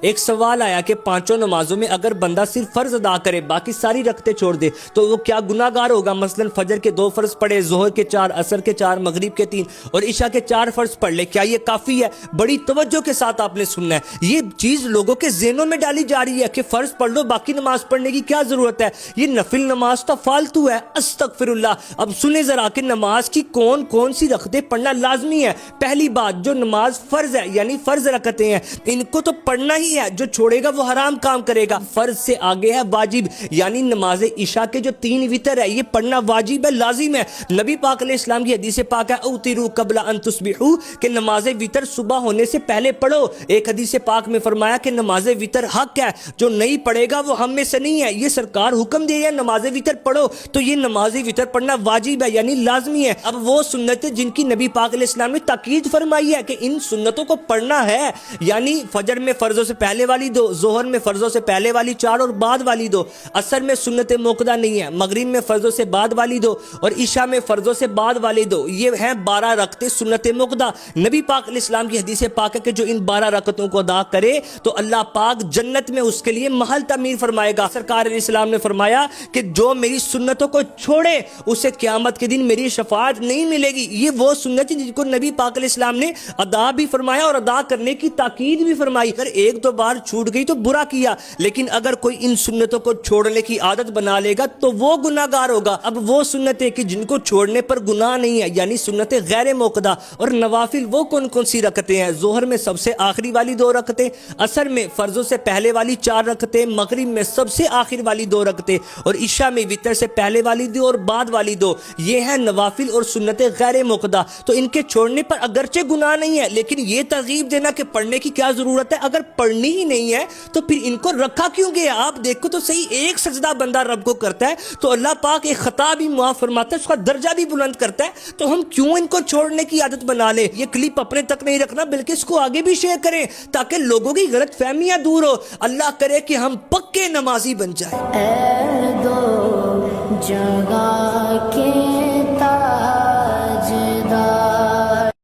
ایک سوال آیا کہ پانچوں نمازوں میں اگر بندہ صرف فرض ادا کرے باقی ساری رکھتے چھوڑ دے تو وہ کیا گناہ گار ہوگا؟ مثلا فجر کے 2 فرض پڑھے، ظہر کے 4، عصر کے 4، مغرب کے 3 اور عشاء کے 4 فرض پڑھ لے، کیا یہ کافی ہے؟ بڑی توجہ کے ساتھ آپ نے سننا ہے، یہ چیز لوگوں کے ذہنوں میں ڈالی جا رہی ہے کہ فرض پڑھ لو، باقی نماز پڑھنے کی کیا ضرورت ہے؟ یہ نفل نماز تو فالتو ہے، استغفر اللہ۔ اب سنیں ذرا کہ نماز کی کون کون سی رکعتیں پڑھنا لازمی ہے۔ پہلی بات، جو نماز فرض ہے یعنی فرض رکعتیں ہیں، ان کو تو پڑھنا ہی ہے، جو چھوڑے گا وہ حرام کام کرے گا۔ فرض سے آگے ہے واجب، یعنی نماز عشاء کے جو 3 وتر ہے یہ پڑھنا واجب ہے، لازم ہے۔ نبی پاک علیہ السلام کی حدیث پاک ہے اوتروا قبل ان تصبحوا، کہ نماز وتر صبح ہونے سے پہلے پڑھو۔ ایک حدیث پاک میں فرمایا کہ نماز وتر حق ہے، جو نہیں پڑھے گا وہ ہم میں سے نہیں ہے۔ یہ سرکار حکم دے ہے نماز وتر پڑھو، تو یہ نماز وتر پڑھنا واجب ہے یعنی لازمی ہے۔ اب وہ سنتیں جن کی نبی پاک علیہ السلام نے تاکید فرمائی ہے کہ ان سنتوں کو پڑھنا ہے، یعنی فجر میں فرضوں سے پہلے والی 2، ظہر میں فرضوں سے پہلے والی 4 اور بعد والی 2، عصر میں سنت موقدہ نہیں ہے، مغرب میں فرضوں سے بعد والی 2 اور عشاء میں فرضوں سے بعد والی 2، یہ ہیں 12 رکعتیں سنت موقدہ۔ نبی پاک علیہ السلام کی حدیث پاک ہے کہ جو ان 12 رکعتوں کو ادا کرے تو اللہ پاک جنت میں اس کے لیے محل تعمیر فرمائے گا۔ سرکار علیہ السلام نے فرمایا کہ جو میری سنتوں کو چھوڑے اسے قیامت کے دن میری شفاعت نہیں ملے گی۔ یہ وہ سنت جن کو نبی پاک علیہ السلام نے ادا بھی فرمایا اور ادا کرنے کی تاکید بھی فرمائی۔ اگر ایک دو بار چھوٹ گئی تو برا کیا، لیکن اگر کوئی ان سنتوں کو چھوڑنے کی عادت بنا لے گا تو وہ گناہ گار ہوگا۔ اب وہ سنتیں کہ جن کو چھوڑنے پر گناہ نہیں ہے، یعنی سنتیں غیر موقدہ اور نوافل، وہ کون کون سی رکعتیں ہیں؟ ظہر میں سب سے آخری والی 2 رکعتیں، عصر میں فرضوں سے پہلے والی 4 رکعتیں، مغرب میں سب سے آخر والی 2 رکعتیں اور عشاء میں وتر سے پہلے والی 2 اور بعد والی 2۔ یہ ہیں نوافل اور سنتیں غیر موقدہ، تو ان کے چھوڑنے پر اگرچہ گناہ نہیں ہے، لیکن یہ ترغیب دینا کہ پڑھنے کی کیا ضرورت ہے، اگر پڑھنی ہی نہیں ہے تو پھر ان کو رکھا کیوں گیا؟ آپ دیکھو تو صحیح، ایک سجدہ بندہ رب کو کرتا ہے تو اللہ پاک ایک خطا بھی معاف فرماتا ہے، اس کا درجہ بھی بلند کرتا ہے، تو ہم کیوں ان کو چھوڑنے کی عادت بنا لیں؟ یہ کلپ اپنے تک نہیں رکھنا بلکہ اس کو آگے بھی شیئر کریں تاکہ لوگوں کی غلط فہمیاں دور ہو۔ اللہ کرے کہ ہم پکے نمازی بن جائیں۔ اے دو جگہ کے